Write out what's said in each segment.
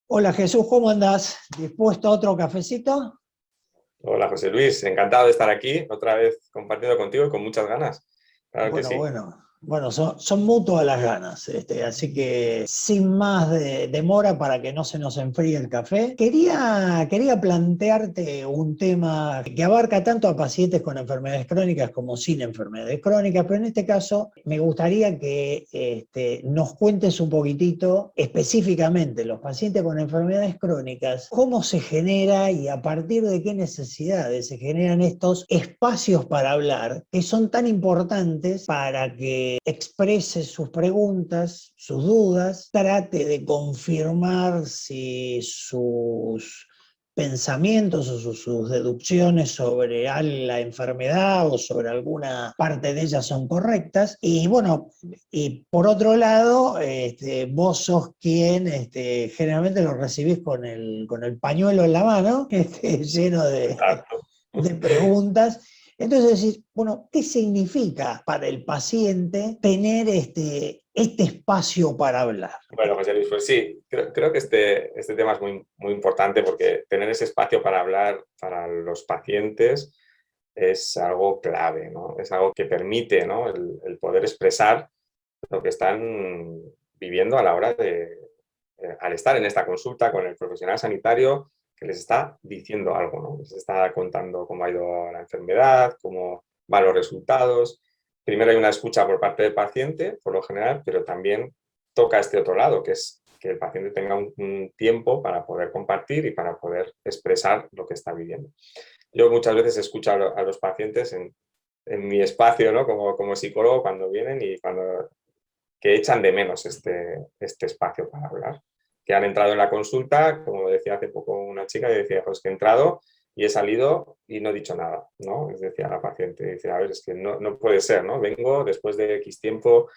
Hola Jesús, ¿cómo andás? ¿Dispuesto a otro cafecito? Hola José Luis, encantado de estar aquí, otra vez compartiendo contigo y con muchas ganas. Claro que Bueno, sí. bueno, bueno, son mutuas las ganas, así que sin más demora para que no se nos enfríe el café, quería plantearte un tema que abarca tanto a pacientes con enfermedades crónicas como sin enfermedades crónicas, pero en este caso me gustaría que nos cuentes un poquitito específicamente los pacientes con enfermedades crónicas, cómo se genera y a partir de qué necesidades se generan estos espacios para hablar que son tan importantes para que exprese sus preguntas, sus dudas, trate de confirmar si sus pensamientos o sus deducciones sobre la enfermedad o sobre alguna parte de ella son correctas. Y bueno, y por otro lado, vos sos quien generalmente lo recibís con el pañuelo en la mano, lleno Exacto. de preguntas. Entonces decís, bueno, ¿qué significa para el paciente tener este espacio para hablar? Bueno, José Luis, pues sí, creo que este tema es muy importante porque tener ese espacio para hablar para los pacientes es algo clave, ¿no? Es algo que permite, ¿no? el poder expresar lo que están viviendo a la hora al estar en esta consulta con el profesional sanitario que les está diciendo algo, ¿no? Les está contando cómo ha ido la enfermedad, cómo van los resultados. Primero hay una escucha por parte del paciente, por lo general, pero también toca este otro lado, que es que el paciente tenga un tiempo para poder compartir y para poder expresar lo que está viviendo. Yo muchas veces escucho a los pacientes en mi espacio, ¿no? Como psicólogo cuando vienen y cuando que echan de menos este espacio para hablar. Que han entrado en la consulta, como decía hace poco una chica, y decía, pues que he entrado y he salido y no he dicho nada, ¿no? Es decir, a la paciente, dice, a ver, es que no puede ser, ¿no? Vengo después de X tiempo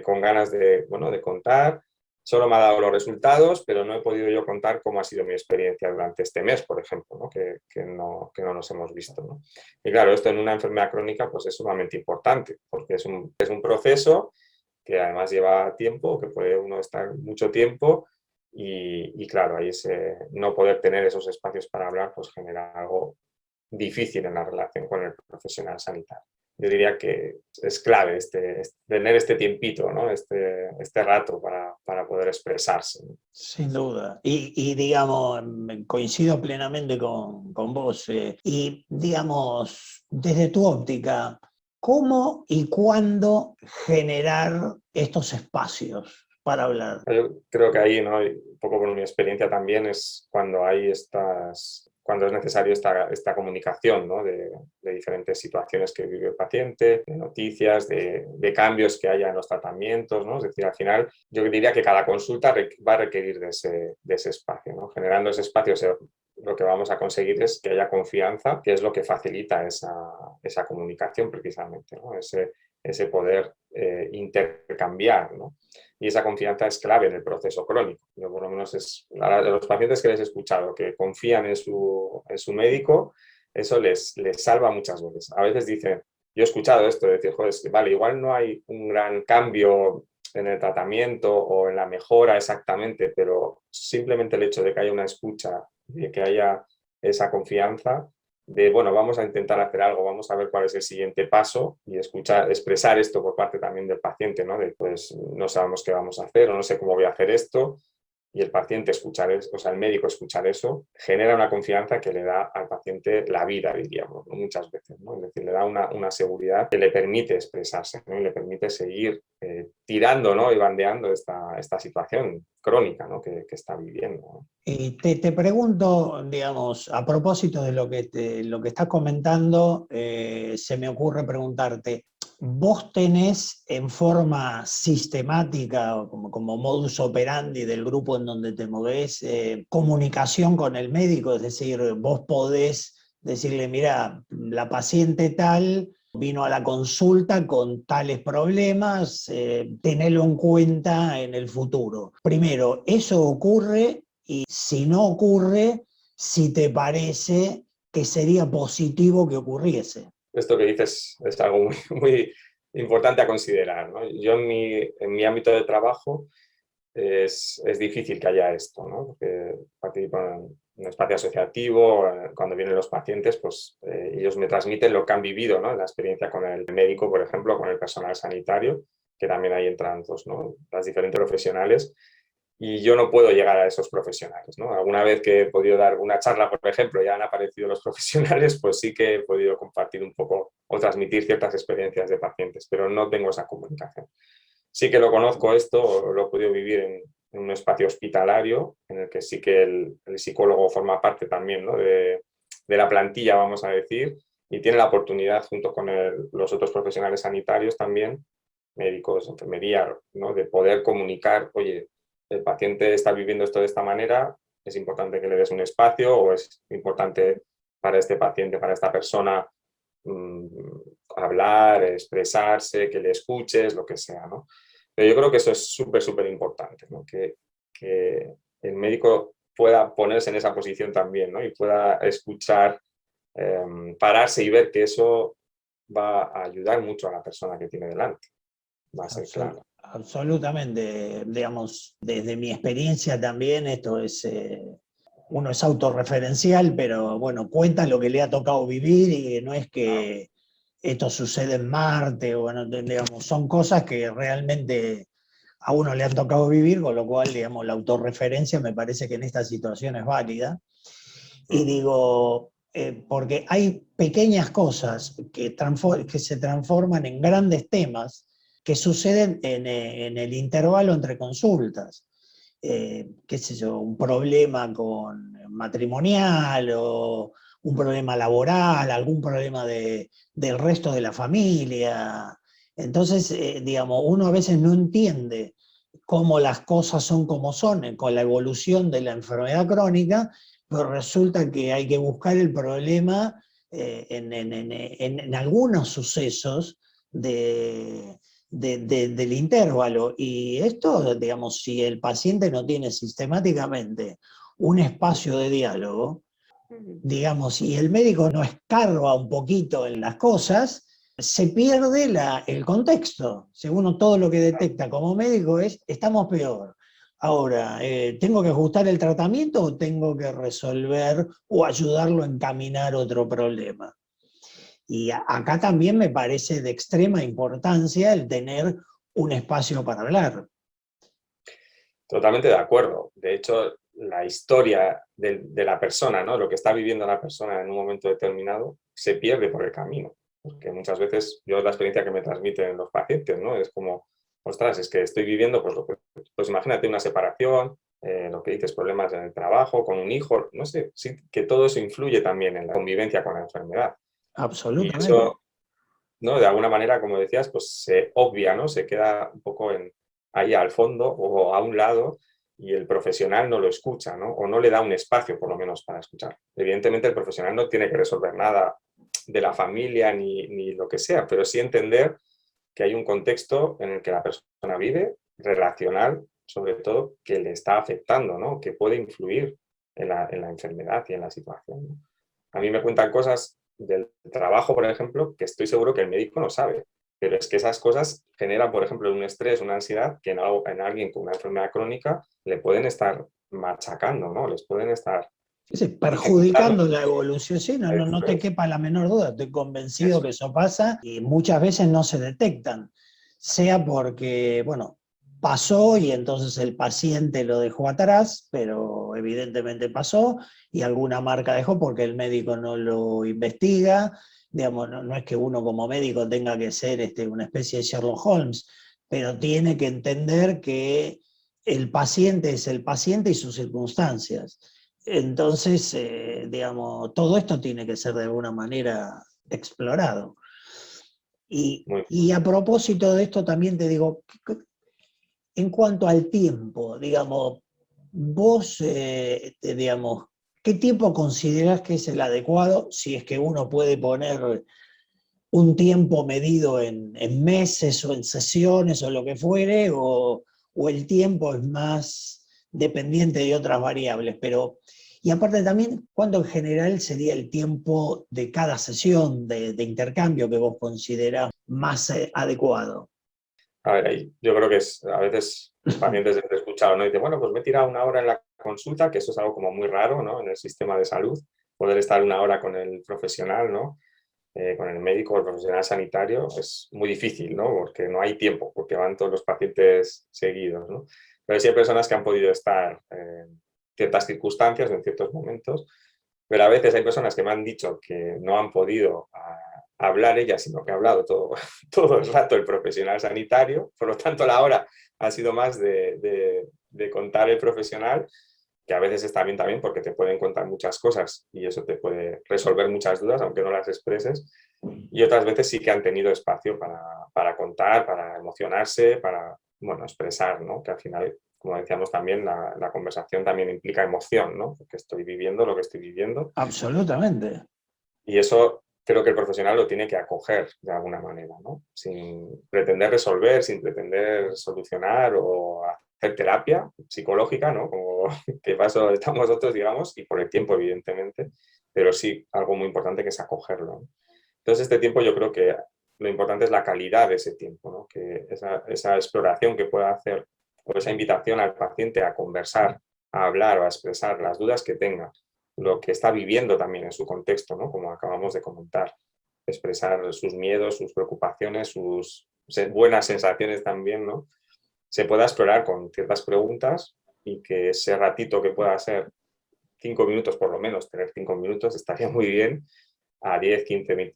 con ganas bueno, de contar, solo me ha dado los resultados, pero no he podido yo contar cómo ha sido mi experiencia durante este mes, por ejemplo, ¿no? Que no nos hemos visto, ¿no? Y claro, esto en una enfermedad crónica pues es sumamente importante, porque es un proceso que además lleva tiempo, que puede uno estar mucho tiempo y claro, ahí ese no poder tener esos espacios para hablar pues genera algo difícil en la relación con el profesional sanitario. Yo diría que es clave tener este tiempito, ¿no? este rato para poder expresarse, ¿no? Sin duda. Y digamos, coincido plenamente con vos. Y digamos, desde tu óptica, ¿cómo y cuándo generar estos espacios para hablar? Yo creo que ahí, ¿no? Un poco por mi experiencia también, es cuando hay cuando es necesario esta comunicación, ¿no? De diferentes situaciones que vive el paciente, de noticias, de cambios que haya en los tratamientos, ¿no? Es decir, al final yo diría que cada consulta va a requerir de ese espacio, ¿no? Generando ese espacio lo que vamos a conseguir es que haya confianza, que es lo que facilita esa comunicación precisamente, ¿no? Ese poder intercambiar, ¿no? Y esa confianza es clave en el proceso crónico. Yo, por lo menos, a los pacientes que les he escuchado que confían en su médico, eso les salva muchas veces. A veces dicen, yo he escuchado esto, de decir, joder, es que, vale, igual no hay un gran cambio en el tratamiento o en la mejora exactamente, pero simplemente el hecho de que haya una escucha, de que haya esa confianza, de, bueno, vamos a intentar hacer algo, vamos a ver cuál es el siguiente paso y expresar esto por parte también del paciente, ¿no? De, pues no sabemos qué vamos a hacer o no sé cómo voy a hacer esto, y el paciente escuchar eso, o sea, el médico escuchar eso, genera una confianza que le da al paciente la vida, diríamos, ¿no? Muchas veces, ¿no? Es decir, le da una seguridad que le permite expresarse, ¿no? Y le permite seguir tirando, ¿no? Y bandeando esta situación crónica, ¿no? que está viviendo, ¿no? Y te pregunto, digamos, a propósito de lo que estás comentando, se me ocurre preguntarte, ¿vos tenés en forma sistemática, o como modus operandi del grupo en donde te movés, comunicación con el médico? Es decir, vos podés decirle, mira, la paciente tal vino a la consulta con tales problemas, tenelo en cuenta en el futuro. Primero, ¿eso ocurre? Y si no ocurre, si te parece que sería positivo que ocurriese. Esto que dices es algo muy importante a considerar, ¿no? Yo en mi ámbito de trabajo es difícil que haya esto, ¿no? Porque participo en un espacio asociativo, cuando vienen los pacientes, pues ellos me transmiten lo que han vivido, ¿no? La experiencia con el médico, por ejemplo, con el personal sanitario, que también ahí entran pues, ¿no? Las diferentes profesionales, y yo no puedo llegar a esos profesionales, ¿no? Alguna vez que he podido dar una charla, por ejemplo, ya han aparecido los profesionales, pues sí que he podido compartir un poco o transmitir ciertas experiencias de pacientes, pero no tengo esa comunicación. Sí que lo conozco esto, lo he podido vivir en un espacio hospitalario, en el que sí que el psicólogo forma parte también, ¿no? de la plantilla, vamos a decir, y tiene la oportunidad, junto con los otros profesionales sanitarios también, médicos, enfermería, ¿no? De poder comunicar, oye, el paciente está viviendo esto de esta manera, es importante que le des un espacio, o es importante para este paciente, para esta persona, hablar, expresarse, que le escuches, lo que sea, ¿no? Pero yo creo que eso es súper, súper importante, ¿no? Que el médico pueda ponerse en esa posición también, ¿no? Y pueda escuchar, pararse y ver que eso va a ayudar mucho a la persona que tiene delante. Va a ser claro. Absolutamente, digamos, desde mi experiencia también esto es, uno es autorreferencial, pero bueno, cuenta lo que le ha tocado vivir y no es que esto sucede en Marte, o bueno, digamos, son cosas que realmente a uno le han tocado vivir, con lo cual, digamos, la autorreferencia me parece que en esta situación es válida. Y digo, porque hay pequeñas cosas que se transforman en grandes temas que suceden en el intervalo entre consultas. Qué sé yo, un problema con matrimonial o un problema laboral, algún problema del resto de la familia. Entonces, digamos, uno a veces no entiende cómo las cosas son como son con la evolución de la enfermedad crónica, pero resulta que hay que buscar el problema en algunos sucesos del intervalo. Y esto, digamos, si el paciente no tiene sistemáticamente un espacio de diálogo, digamos, y el médico no escarba un poquito en las cosas, se pierde el contexto. Según todo lo que detecta como médico es, estamos peor. Ahora, ¿tengo que ajustar el tratamiento o tengo que resolver o ayudarlo a encaminar otro problema? Y acá también me parece de extrema importancia el tener un espacio para hablar. Totalmente de acuerdo. De hecho, la historia de la persona, ¿no? Lo que está viviendo la persona en un momento determinado, se pierde por el camino. Porque muchas veces yo la experiencia que me transmiten los pacientes, ¿no? Es como, ostras, es que estoy viviendo, pues imagínate una separación, lo que dices, problemas en el trabajo, con un hijo, no sé, sí, que todo eso influye también en la convivencia con la enfermedad. Y Absolutamente. eso, ¿no? De alguna manera, como decías, pues se obvia, ¿no? Se queda un poco ahí al fondo o a un lado, y el profesional no lo escucha, ¿no? O no le da un espacio, por lo menos, para escuchar. Evidentemente, el profesional no tiene que resolver nada de la familia ni lo que sea, pero sí entender que hay un contexto en el que la persona vive, relacional, sobre todo, que le está afectando, ¿no? Que puede influir en la enfermedad y en la situación, ¿no? A mí me cuentan cosas del trabajo, por ejemplo, que estoy seguro que el médico no sabe, pero es que esas cosas generan, por ejemplo, un estrés, una ansiedad que en alguien con una enfermedad crónica le pueden estar machacando, ¿no? Les pueden estar Sí, dificultando. perjudicando la evolución, sí, no Eso te es, quepa la menor duda, estoy convencido eso que es. eso pasa y muchas veces no se detectan, sea porque, bueno, pasó y entonces el paciente lo dejó atrás, pero evidentemente pasó y alguna marca dejó porque el médico no lo investiga, digamos, no es que uno como médico tenga que ser una especie de Sherlock Holmes, pero tiene que entender que el paciente es el paciente y sus circunstancias. Entonces, digamos, todo esto tiene que ser de alguna manera explorado. Muy, Y a propósito de esto también te digo, en cuanto al tiempo, digamos, vos, digamos, ¿qué tiempo considerás que es el adecuado? Si es que uno puede poner un tiempo medido en meses o en sesiones o lo que fuere, o el tiempo es más dependiente de otras variables. Pero, Y aparte también, ¿cuánto en general sería el tiempo de cada sesión de intercambio que vos considerás más adecuado? A ver, ahí yo creo que a veces pacientes he escuchado, ¿no? Y dicen, bueno, pues me he tirado una hora en la consulta, que eso es algo como muy raro, ¿no? En el sistema de salud, poder estar una hora con el profesional, ¿no? Con el médico o el profesional sanitario es muy difícil, ¿no? Porque no hay tiempo, porque van todos los pacientes seguidos, ¿no? Pero sí hay personas que han podido estar en ciertas circunstancias, en ciertos momentos, pero a veces hay personas que me han dicho que no han podido hablar ellas, sino que ha hablado todo, todo el rato el profesional sanitario, por lo tanto la hora ha sido más de contar el profesional, que a veces está bien también porque te pueden contar muchas cosas y eso te puede resolver muchas dudas, aunque no las expreses, y otras veces sí que han tenido espacio para contar, para emocionarse, para, bueno, expresar, ¿no? Que al final, como decíamos también, la conversación también implica emoción, ¿no? Porque estoy viviendo lo que estoy viviendo. Absolutamente. Y eso creo que el profesional lo tiene que acoger de alguna manera, ¿no? Sin pretender resolver, sin pretender solucionar o hacer terapia psicológica, ¿no? Como que paso estamos nosotros, digamos, y por el tiempo, evidentemente, pero sí algo muy importante que es acogerlo, ¿no? Entonces, este tiempo yo creo que lo importante es la calidad de ese tiempo, ¿no? Que esa exploración que pueda hacer o esa invitación al paciente a conversar, a hablar o a expresar las dudas que tenga, lo que está viviendo también en su contexto, ¿no? Como acabamos de comentar, expresar sus miedos, sus preocupaciones, sus buenas sensaciones también, ¿no? Se pueda explorar con ciertas preguntas y que ese ratito que pueda ser 5 minutos por lo menos, tener 5 minutos estaría muy bien, a 10, 15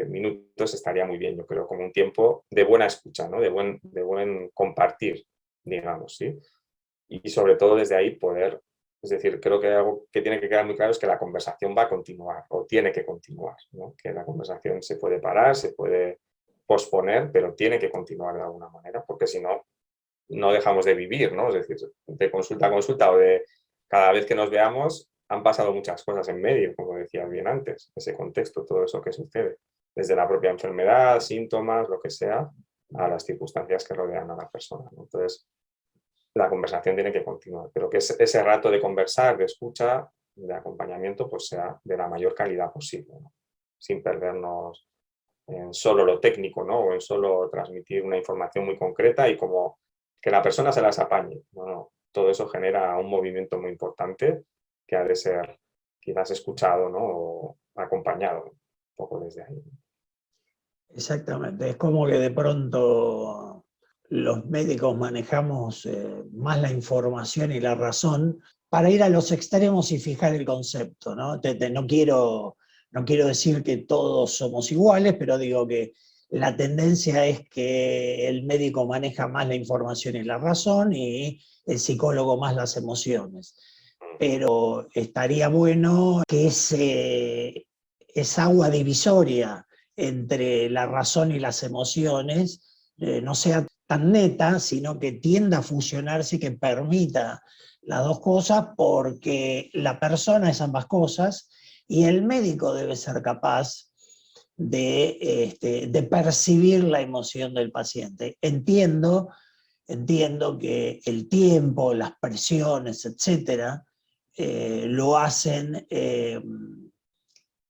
minutos estaría muy bien, yo creo, como un tiempo de buena escucha, ¿no? De buen compartir, digamos, ¿sí? Y sobre todo desde ahí poder, es decir, creo que algo que tiene que quedar muy claro es que la conversación va a continuar o tiene que continuar, ¿no? Que la conversación se puede parar, se puede posponer, pero tiene que continuar de alguna manera, porque si no, no dejamos de vivir, ¿no? Es decir, de consulta a consulta o de cada vez que nos veamos, han pasado muchas cosas en medio, como decías bien antes, ese contexto, todo eso que sucede, desde la propia enfermedad, síntomas, lo que sea, a las circunstancias que rodean a la persona, ¿no? Entonces, la conversación tiene que continuar, pero que ese rato de conversar, de escucha, de acompañamiento, pues sea de la mayor calidad posible, ¿no? Sin perdernos en solo lo técnico, ¿no? O en solo transmitir una información muy concreta y como que la persona se las apañe. No, no. Todo eso genera un movimiento muy importante que ha de ser quizás escuchado, ¿no? O acompañado un poco desde ahí. Exactamente. Es como que de pronto los médicos manejamos más la información y la razón para ir a los extremos y fijar el concepto, ¿no? No quiero decir que todos somos iguales, pero digo que la tendencia es que el médico maneja más la información y la razón y el psicólogo más las emociones. Pero estaría bueno que esa agua divisoria entre la razón y las emociones no sea tan neta, sino que tienda a fusionarse y que permita las dos cosas, porque la persona es ambas cosas y el médico debe ser capaz de percibir la emoción del paciente. Entiendo que el tiempo, las presiones, etcétera, lo hacen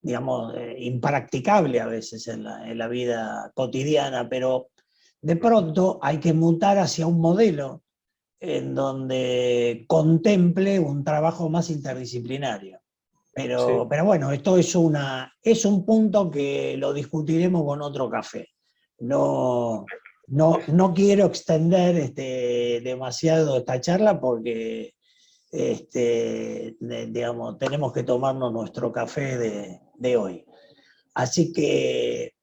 digamos, impracticable a veces en la vida cotidiana, pero de pronto hay que mutar hacia un modelo en donde contemple un trabajo más interdisciplinario. Sí, Pero bueno, esto es un punto que lo discutiremos con otro café. No quiero extender demasiado esta charla porque digamos, tenemos que tomarnos nuestro café de hoy. Así que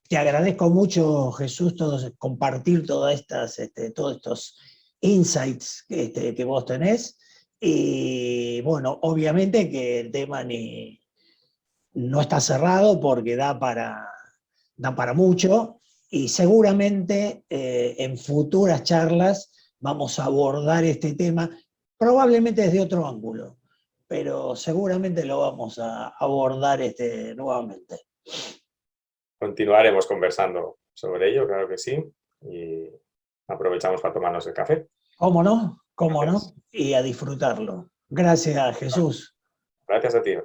te agradezco mucho, Jesús, compartir todos estos insights que vos tenés. Y bueno, obviamente que el tema no está cerrado porque da para mucho y seguramente en futuras charlas vamos a abordar este tema, probablemente desde otro ángulo, pero seguramente lo vamos a abordar nuevamente. continuaremos conversando sobre ello, claro que sí, y aprovechamos para tomarnos el café. ¿Cómo no? ¿Cómo no? Gracias. Y a disfrutarlo. Gracias, Jesús. Gracias a ti.